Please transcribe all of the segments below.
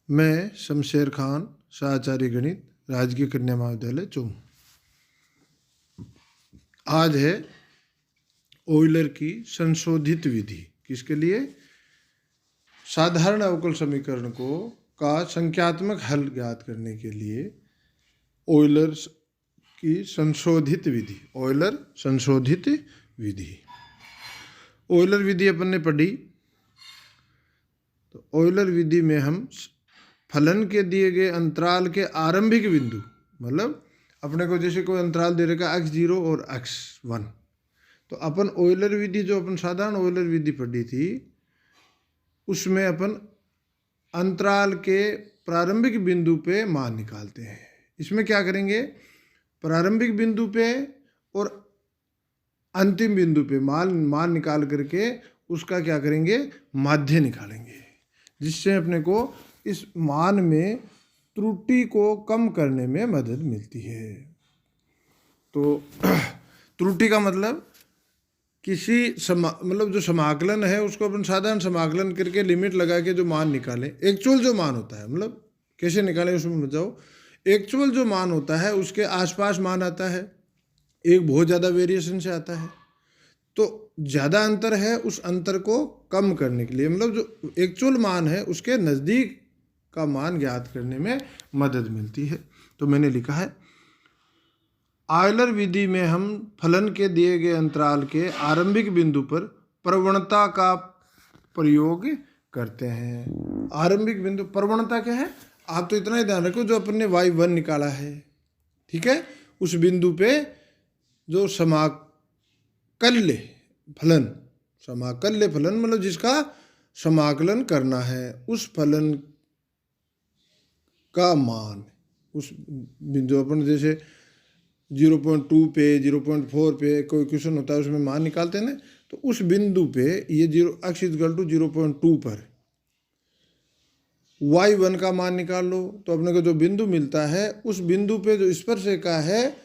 मैं शमशेर खान, सहाचार्य गणित, राजकीय कन्या महाविद्यालय चूम। आज है ऑयलर की संशोधित विधि। किसके लिए? साधारण अवकल समीकरण का संख्यात्मक हल ज्ञात करने के लिए ऑयलर की संशोधित विधि। ऑयलर संशोधित विधि, ऑयलर विधि अपन ने पढ़ी। तो ऑयलर विधि में हम फलन के दिए गए अंतराल के आरंभिक बिंदु, मतलब अपने को जैसे कोई अंतराल दे रखा x0 और x1, तो अपन ऑयलर विधि जो अपन साधारण ऑयलर विधि पढ़ी थी उसमें अपन अंतराल के प्रारंभिक बिंदु पे मान निकालते हैं। इसमें क्या करेंगे? प्रारंभिक बिंदु पे और अंतिम बिंदु पे मान निकाल करके उसका क्या करेंगे? माध्य निकालेंगे, जिससे अपने को इस मान में त्रुटि को कम करने में मदद मिलती है। तो त्रुटि का मतलब किसी मतलब जो समाकलन है उसको अपन साधारण समाकलन करके लिमिट लगा के जो मान निकालें, एक्चुअल जो मान होता है, मतलब कैसे निकालें उसमें मत जाओ। एक्चुअल जो मान होता है उसके आसपास मान आता है, एक बहुत ज़्यादा वेरिएशन से आता है। तो ज़्यादा अंतर है, उस अंतर को कम करने के लिए, मतलब जो एक्चुअल मान है उसके नज़दीक का मान ज्ञात करने में मदद मिलती है। तो मैंने लिखा है ऑयलर विधि में हम फलन के दिए गए अंतराल के आरंभिक बिंदु पर प्रवणता का प्रयोग करते हैं। आरंभिक बिंदु प्रवणता क्या है? आप तो इतना ही ध्यान रखो, जो अपन ने y1 निकाला है, ठीक है, उस बिंदु पे जो समाकल्य फलन मतलब जिसका समाकलन करना है, उस फलन का मान, उस बिंदु अपन जैसे 0.2 पे 0.4 पे कोई क्वेश्चन होता है उसमें मान निकालते हैं ना, तो उस बिंदु पे ये x = 0.2 पर y1 का मान निकाल लो। तो अपने को जो बिंदु मिलता है उस बिंदु पे जो स्पर्शरेखा है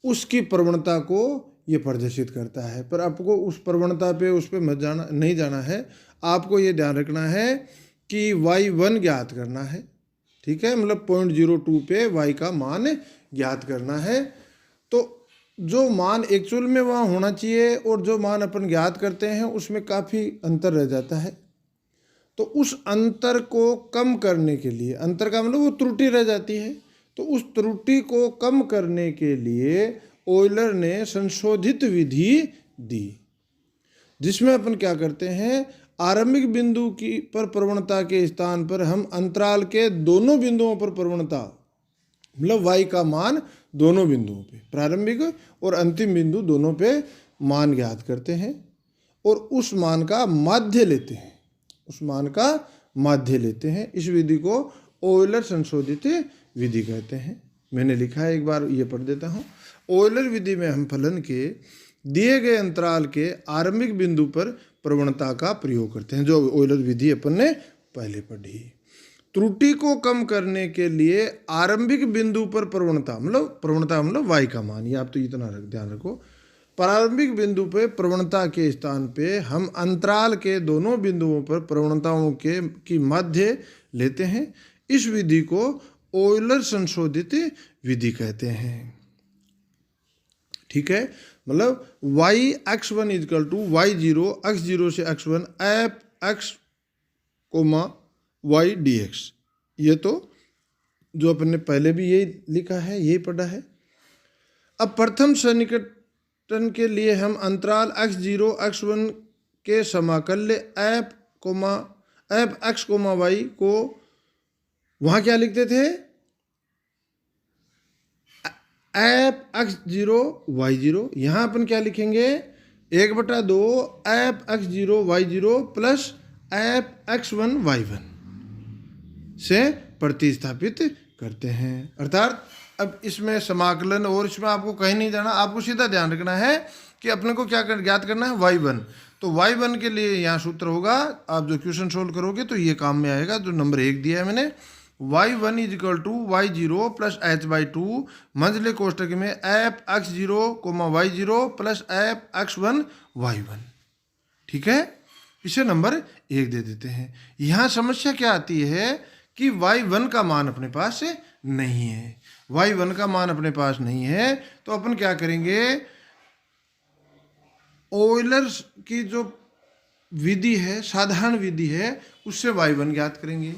उसकी प्रवणता को ये प्रदर्शित करता है। पर आपको उस प्रवणता पे उस पे नहीं जाना है। आपको ये ध्यान रखना है कि y1 ज्ञात करना है, ठीक है, मतलब 0.02 पे y का मान ज्ञात करना है। तो जो मान एक्चुअल में वहाँ होना चाहिए और जो मान अपन ज्ञात करते हैं उसमें काफ़ी अंतर रह जाता है। तो उस अंतर को कम करने के लिए, अंतर का मतलब वो त्रुटि रह जाती है, तो उस त्रुटि को कम करने के लिए ऑयलर ने संशोधित विधि दी, जिसमें अपन क्या करते हैं? आरंभिक बिंदु की पर प्रवणता के स्थान पर हम अंतराल के दोनों बिंदुओं पर प्रवणता, मतलब y का मान दोनों बिंदुओं पे, प्रारंभिक और अंतिम बिंदु दोनों पे मान ज्ञात करते हैं और उस मान का माध्य लेते हैं। इस विधि को ऑयलर संशोधित विधि कहते हैं। मैंने लिखा है, एक बार ये पढ़ देता हूँ। ऑयलर विधि में हम फलन के दिए गए अंतराल के आरंभिक बिंदु पर प्रवणता का प्रयोग करते हैं, जो ऑयलर विधि अपन ने पहले पढ़ी। त्रुटि को कम करने के लिए आरंभिक बिंदु पर प्रवणता मतलब y का मान, ये आप तो इतना ध्यान रखो। प्रारंभिक बिंदु पे प्रवणता के स्थान पे हम अंतराल के दोनों बिंदुओं पर प्रवणताओं की माध्य लेते हैं। इस विधि को ऑयलर संशोधित विधि कहते हैं, ठीक है। मतलब y(x1) = y0 x0 से x1 f(x, y dx), ये तो जो अपन ने पहले भी यही लिखा है, यही पढ़ा है। अब प्रथम सन्निकटन के लिए हम अंतराल x0 x1 के समाकल्य f(x, y) को वहाँ क्या लिखते थे? f(x0 y0), यहाँ अपन क्या लिखेंगे? 1/2 f(x0 y0) plus f(x1 y1) से प्रतिस्थापित करते हैं। अर्थात अब इसमें समाकलन और इसमें आपको कहीं नहीं जाना, आपको सीधा ध्यान रखना है कि अपने को क्या ज्ञात करना है? y1। तो y1 के लिए यहाँ सूत्र होगा, आप जो क्वेश्चन सोल्व करोगे तो ये काम में आएगा, जो नंबर 1 दिया है मैंने। y1 = y0 प्लस h/2 मंझले कोष्टक में f(x0, y0) plus f(x1 y1), ठीक है। इसे नंबर 1 दे देते हैं। यहाँ समस्या क्या आती है कि y1 का मान अपने पास नहीं है। y1 का मान अपने पास नहीं है तो अपन क्या करेंगे, ऑयलर्स की जो विधि है, साधारण विधि है, उससे y1 ज्ञात करेंगे।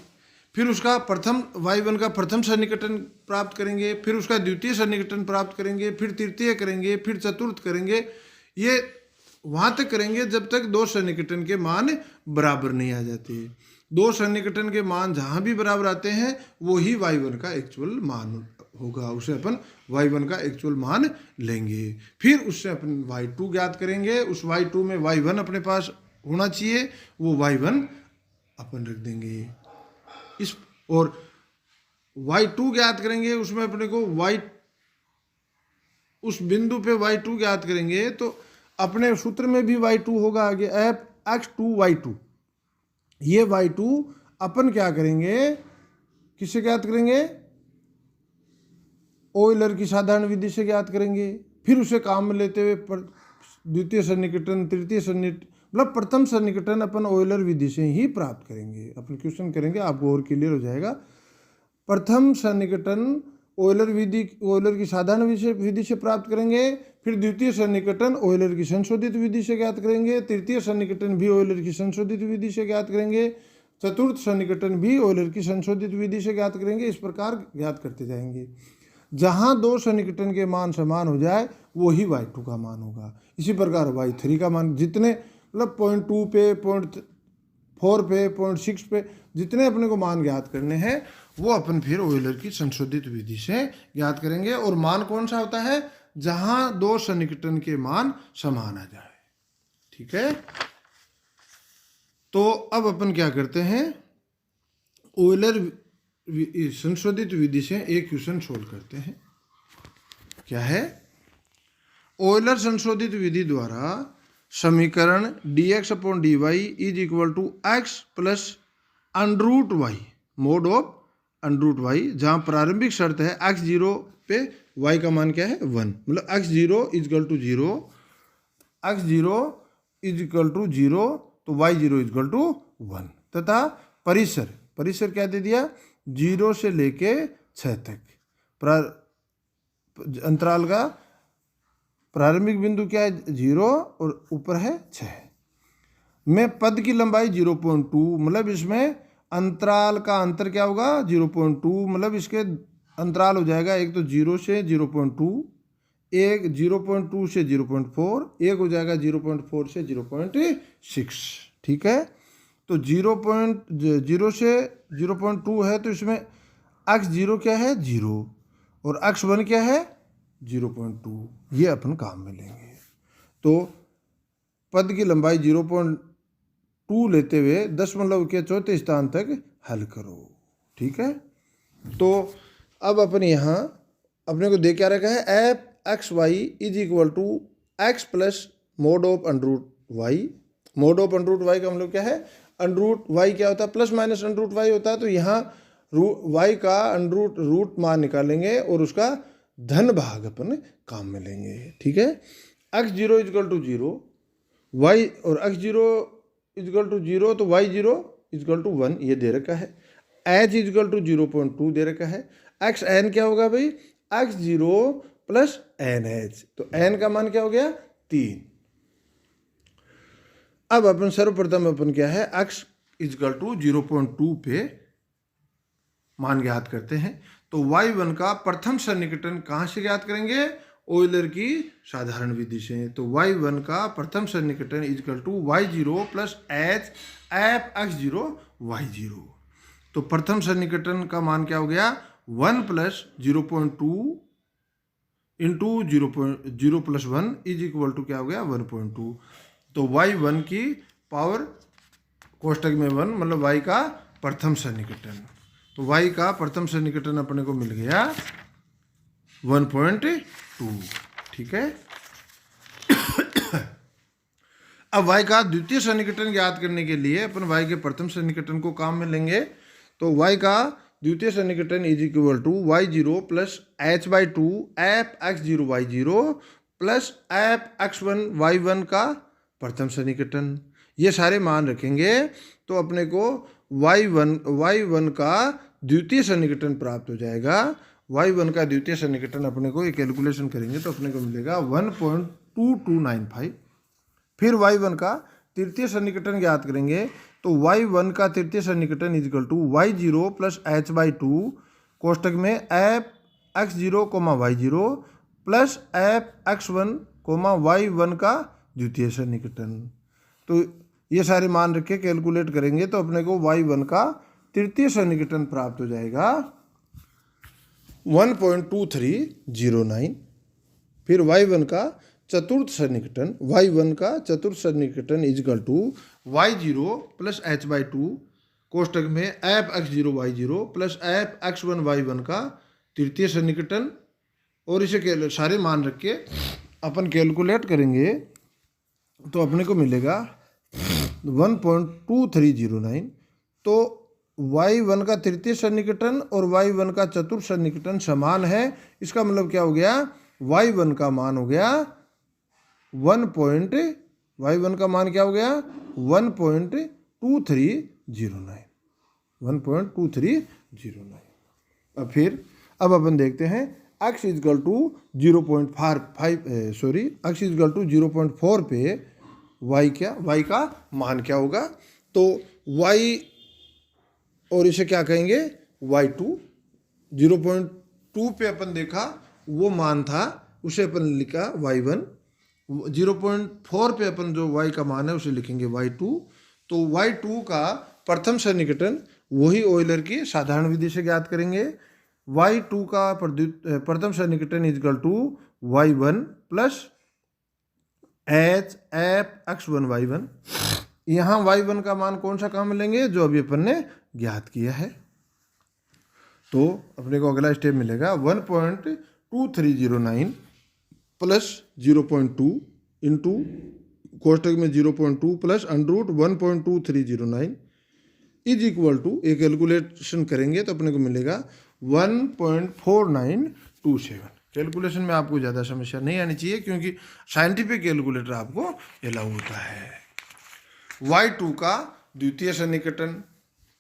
फिर उसका प्रथम y1 का प्रथम सन्निकटन प्राप्त करेंगे, फिर उसका द्वितीय सन्निकटन प्राप्त करेंगे, फिर तृतीय करेंगे, फिर चतुर्थ करेंगे। ये वहाँ तक करेंगे जब तक दो सन्निकटन के मान बराबर नहीं आ जाते। दो सन्निकटन के मान जहाँ भी बराबर आते हैं वो ही y1 का एक्चुअल मान होगा, उसे अपन y1 का एक्चुअल मान लेंगे। फिर उससे अपन y2 ज्ञात करेंगे। उस y2 में y1 अपने पास होना चाहिए, वो y1 अपन रख देंगे इस, और y2 ज्ञात करेंगे। उसमें अपने को उस बिंदु पे y2 ज्ञात करेंगे तो अपने सूत्र में भी y2 होगा आगे, x2y2। ये y2 अपन क्या करेंगे, किससे ज्ञात करेंगे, ऑयलर की साधारण विधि से ज्ञात करेंगे। फिर उसे काम में लेते हुए द्वितीय सन्निकटन, तृतीय सन्निकटन, मतलब प्रथम सन्निकटन अपन ऑयलर विधि से ही प्राप्त करेंगे। अपन क्वेश्चन करेंगे, आपको और क्लियर हो जाएगा। प्रथम सन्निकटन ऑयलर की साधारण विधि से प्राप्त करेंगे। फिर द्वितीय सन्निकटन ऑयलर की संशोधित विधि से ज्ञात करेंगे। तृतीय सन्निकटन भी ऑयलर की संशोधित विधि से ज्ञात करेंगे। चतुर्थ सन्निकटन भी ऑयलर की संशोधित विधि से ज्ञात करेंगे। इस प्रकार ज्ञात करते जाएंगे। जहाँ दो सन्निकटन के मान समान हो जाए वो ही y2 का मान होगा। इसी प्रकार y3 का मान, जितने मतलब 0.2 पे, 0.4 पे, 0.6 पे जितने अपने को मान ज्ञात करने हैं वो अपन फिर ऑयलर की संशोधित विधि से ज्ञात करेंगे। और मान कौन सा होता है, जहाँ दो सन्निकटन के मान समान आ जाए। ठीक है, तो अब अपन क्या करते हैं, ऑयलर संशोधित विधि से एक क्वेश्चन सोल्व करते हैं। क्या है, ऑयलर संशोधित विधि द्वारा समीकरण dx/dy is equal to x plus √y mod of √y, जहाँ प्रारंभिक शर्त है x0 पे y का मान क्या है 1, मतलब x0 is equal to 0, x0 is equal to 0 तो y0 इज इक्वल टू 1, तथा परिसर क्या दे दिया, 0 से लेके 6 तक। अंतराल का प्रारंभिक बिंदु क्या है 0 और ऊपर है 6 में पद की लंबाई 0.2, मतलब इसमें अंतराल का अंतर क्या होगा 0.2, मतलब इसके अंतराल हो जाएगा एक तो 0 से 0.2, एक 0.2 से 0.4, एक हो जाएगा 0.4 से 0.6। ठीक है, तो 0 से 0.2 है तो इसमें x0 क्या है 0 और x1 क्या है 0.2, ये अपन काम में लेंगे। तो पद की लंबाई 0.2 लेते हुए दशमलव के चौथे स्थान तक हल करो। ठीक है, तो अब अपन यहाँ अपने को दे क्या रखा है, f x y is equal to x plus mod of √y। Mod of √y का मतलब क्या है, √y क्या होता है प्लस माइनस √y होता है। तो यहाँ y का रूट मान निकालेंगे और उसका धन भाग अपन काम में लेंगे। ठीक है, x0 इजकल टू 0 y और x0 इजकल टू 0 तो y0 इजकल टू 1 ये दे रखा है। h इजकल टू 0.2 दे रखा है। xn क्या होगा भाई, x0 प्लस nh, तो n का मान क्या हो गया 3। अब अपन सर्वप्रथम अपन क्या है x इजकल टू 0.2 पे मान ज्ञात करते हैं। तो y1 का प्रथम सन्निकटन कहाँ से ज्ञात करेंगे, ऑयलर की साधारण विधि से। तो y1 का प्रथम सन्निकटन is equal to y0 plus h f x0 y0। तो प्रथम सन्निकटन का मान क्या हो गया 1 plus 0.2 into 0 plus 1 is equal to क्या हो गया 1.2। तो y1 की पावर कोष्टक में 1 मतलब y का प्रथम सन्निकटन। तो y का प्रथम सन्निकटन अपने को मिल गया 1.2। ठीक है, अब y का द्वितीय सन्निकटन ज्ञात करने के लिए अपन y के प्रथम सन्निकटन को काम में लेंगे। तो y का द्वितीय सन्निकटन is equal to y0 plus h/2 f x0 y0 plus f x1 y1 का प्रथम सन्निकटन। ये सारे मान रखेंगे तो अपने को y1 का द्वितीय सन्निकटन प्राप्त हो जाएगा। y1 का द्वितीय सन्निकटन अपने को ये कैलकुलेशन करेंगे तो अपने को मिलेगा 1.2295। फिर y1 का तृतीय सन्निकटन ज्ञात करेंगे तो y1 का तृतीय सन्निकटन is equal to y0 plus h/2 कोष्टक में f(x0, y0) plus f(x1, y1) का द्वितीय सन्निकटन। तो ये सारे मान रख के कैलकुलेट करेंगे तो अपने को y1 का तृतीय सन्निकटन प्राप्त हो जाएगा 1.2309। फिर y1 का चतुर्थ सन्निकटन is equal to y0 plus h/2 कोष्टक में f(x0, y0) plus f(x1, y1) का तृतीय सन्निकटन। और इसे सारे मान रख के अपन कैलकुलेट करेंगे तो अपने को मिलेगा 1.2309। तो y1 का तृतीय सन्निकटन और y1 का चतुर्थ सन्निकटन समान है। इसका मतलब क्या हो गया, y1 का मान हो गया 1.2309। 1.2309। अब अपन देखते हैं x इजकल टू 0.4 पे y का मान क्या होगा। तो y और इसे क्या कहेंगे y2। 0.2 पे अपन देखा वो मान था, उसे अपन लिखा y1। 0.4 पे अपन जो y का मान है उसे लिखेंगे y2। तो y2 का प्रथम सन्निकटन वही ऑयलर की साधारण विधि से ज्ञात करेंगे। y2 का प्रथम सन्निकटन is equal to y1 plus f(x1, y1). यहाँ y1 का मान कौन सा काम मिलेंगे, जो अभी अपन ने ज्ञात किया है। तो अपने को अगला स्टेप मिलेगा 1.2309 प्लस 0.2 इंटू कोष्टक में 0.2 प्लस √1.2309 इज इक्वल टू, एक कैलकुलेशन करेंगे तो अपने को मिलेगा 1.4927। कैलकुलेशन में आपको ज़्यादा समस्या नहीं आनी चाहिए क्योंकि साइंटिफिक कैलकुलेटर आपको अलाउ होता है। y2 का द्वितीय सन्निकटन,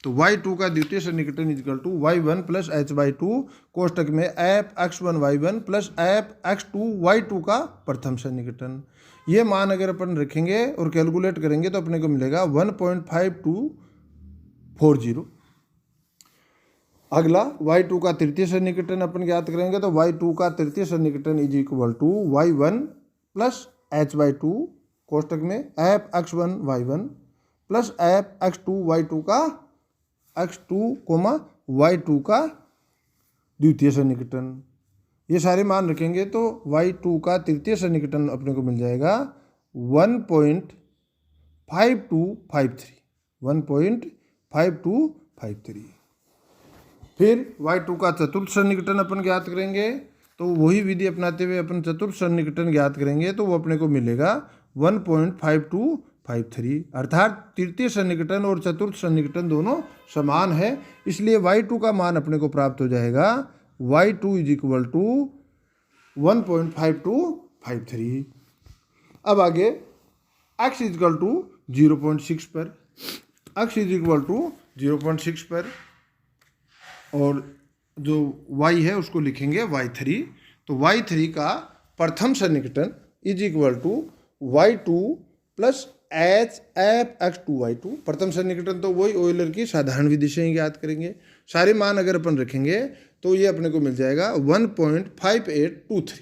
तो y2 का द्वितीय सन्निकटन is equal to y1 plus h/2 कोष्टक में f(x1, y1) plus f(x2, y2) का प्रथम सन्निकटन। ये मान अगर अपन रखेंगे और कैलकुलेट करेंगे तो अपने को मिलेगा 1.5240। अगला y2 का तृतीय सन्निकटन अपन ज्ञात करेंगे तो y2 का तृतीय सन्निकटन is equal to y1 plus h/2 कोष्टक में f(x1, y1) plus f(x2, y2) का x2, y2 का द्वितीय सन्निकटन। ये सारे मान रखेंगे तो y2 का तृतीय सन्निकटन अपने को मिल जाएगा 1.5253। फिर y2 का चतुर्थ सन्निकटन अपन ज्ञात करेंगे तो वही विधि अपनाते हुए अपन चतुर्थ सन्निकटन ज्ञात करेंगे तो वो अपने को मिलेगा 1.5253। अर्थात तृतीय सन्निकटन और चतुर्थ सन्निकटन दोनों समान है, इसलिए y2 का मान अपने को प्राप्त हो जाएगा y2 इज इक्वल टू 1.5253। अब आगे x इजकल टू 0.6 पर, x इज इक्वल टू 0.6 पर और जो y है उसको लिखेंगे y3। तो y3 का प्रथम सन्निकटन is equal to y2 plus f(x2, y2). प्रथम सन्निकटन तो वही ऑयलर की साधारण विधि से ही ज्ञात करेंगे। सारे मान अगर अपन रखेंगे तो ये अपने को मिल जाएगा 1.5823।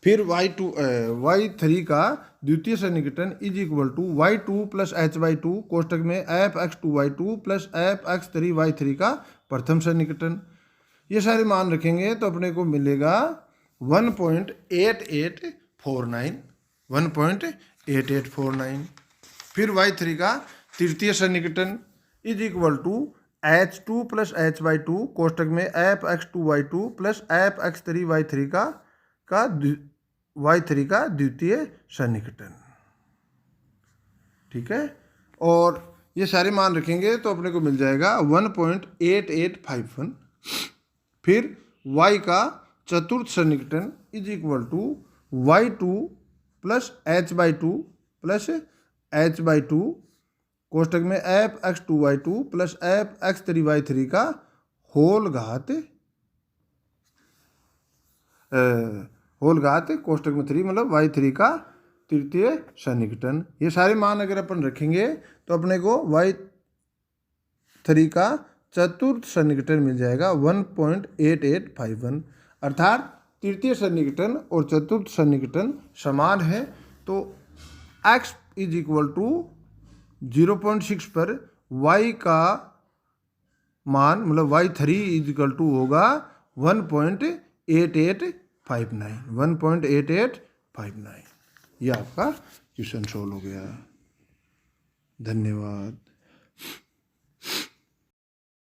फिर y3 का द्वितीय सन्निकटन is equal to y2 plus h/2 कोष्टक में f(x2, y2) plus f(x3, y3) का प्रथम सन्निकटन। ये सारे मान रखेंगे तो अपने को मिलेगा 1.8849। फिर y3 का तृतीय सन्निकटन is equal to h2 plus h/2 कोष्टक में f(x2, y2) plus f(x3, y3) का y3 का द्वितीय सन्निकटन। ठीक है, और ये सारे मान रखेंगे तो अपने को मिल जाएगा 1.8851। फिर y का चतुर्थ सन्निकटन is equal to y2 plus h/2 plus h/2 कोष्टक में f x 2y2 plus f x 3y3 का होल घात कोष्टक में 3 मतलब y3 का तृतीय सन्निकटन। ये सारे मान अगर अपन रखेंगे तो अपने को y3 का चतुर्थ सन्निकटन मिल जाएगा 1.8851। अर्थात तृतीय सन्निकटन और चतुर्थ सन्निकटन समान है। तो x इज इक्वल टू 0.6 पर y का मान मतलब y3 इज इक्वल टू होगा 1.8859। ये आपका क्वेश्चन सोल्व हो गया। धन्यवाद।